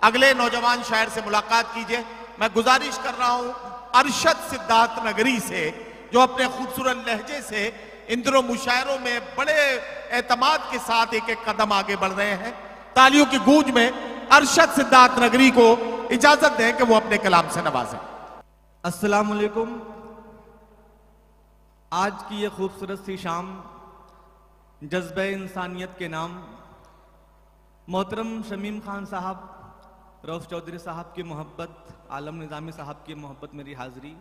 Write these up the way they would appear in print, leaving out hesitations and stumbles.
अगले नौजवान शायर से मुलाकात कीजिए। मैं गुजारिश कर रहा हूं अरशद सिद्धार्थ नगरी से, जो अपने खूबसूरत लहजे से इन दिनों मुशायरों में बड़े एतमाद के साथ एक एक कदम आगे बढ़ रहे हैं। तालियों की गूंज में अरशद सिद्धार्थ नगरी को इजाजत दें कि वो अपने कलाम से नवाजें। अस्सलाम वालेकुम। आज की ये खूबसूरत सी शाम जज्बे इंसानियत के नाम मोहतरम शमीम खान साहब, रऊफ चौधरी साहब की मोहब्बत, आलम निजामी साहब की मोहब्बत, मेरी हाजिरी।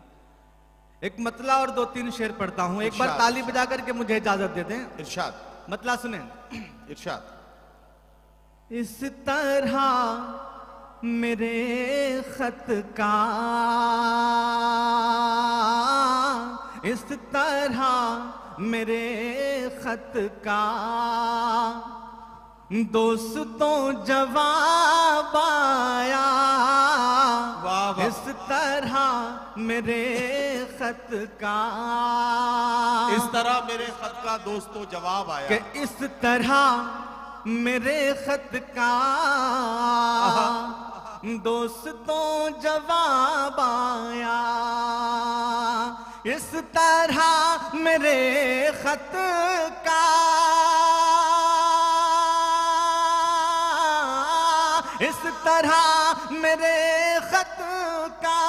एक मतला और 2-3 शेर पढ़ता हूं। एक बार ताली बजा करके मुझे इजाजत दे दें। इरशाद। मतला सुने। इरशाद। इस तरह मेरे खत का, इस तरह मेरे खत का दोस्तों जवाब आया। इस तरह मेरे खत का, इस तरह मेरे खत का दोस्तों जवाब आया कि इस तरह मेरे खत का दोस्तों जवाब आया। इस तरह मेरे खत का, इस तरह मेरे खत का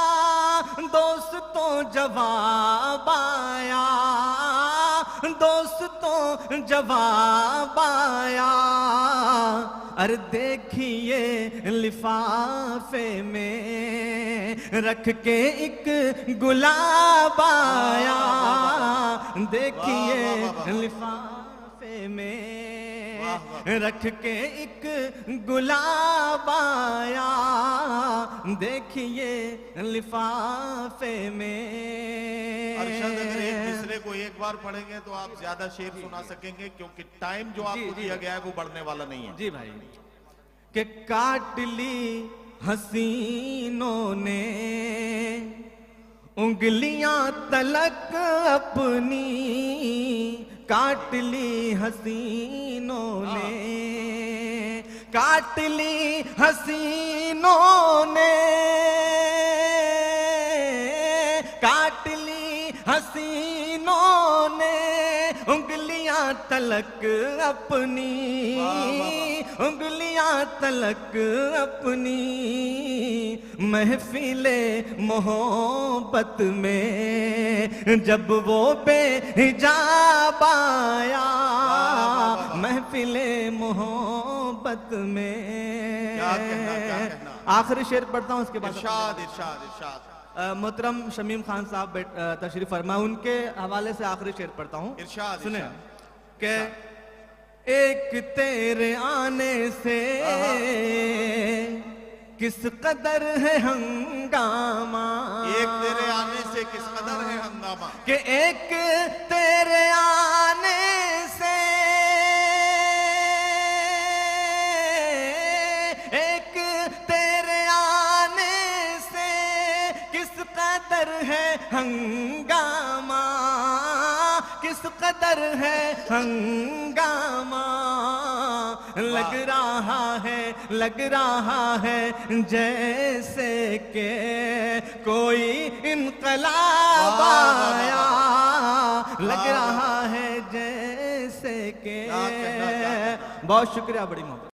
दोस्तों जवाब आया, दोस्तों जवाब आया। अरे देखिए लिफाफे में रख के एक गुलाब आया। देखिए लिफाफे में रख के एक गुलाब आया। देखिए लिफाफे में। अरशद, अगर एक दूसरे को एक बार पढ़ेंगे तो आप ज्यादा शेर सुना सकेंगे, क्योंकि टाइम जो आपको दिया गया है वो बढ़ने वाला नहीं है। जी भाई। कि काट ली हसीनों ने उंगलियां तलक अपनी, काट ली हसीनों ने, काट ली हसीनों ने, काट ली हसीनों ने उंगलियां तलक अपनी, उंगलियां तलक अपनी। महफिले मोहब्बत में जब वो बेहिजाब आया, महफिले मोहब्बत में। क्या कहना। आखिरी शेर पढ़ता हूं, उसके बाद इरशाद इरशाद इरशाद। मोहतरम शमीम खान साहब तशरीफ फरमा, उनके हवाले से आखिरी शेर पढ़ता हूं। इरशाद। सुने कि एक तेरे आने से किस कदर है हंगामा, एक तेरे आने से किस कदर है हंगामा, कि एक तेरे आने से, एक तेरे आने से किस कदर है हंगामा, किस कदर है हंगामा। लग रहा है जैसे के कोई इनकलाब आया। लग रहा है जैसे के। बहुत शुक्रिया, बड़ी मोहब्बत।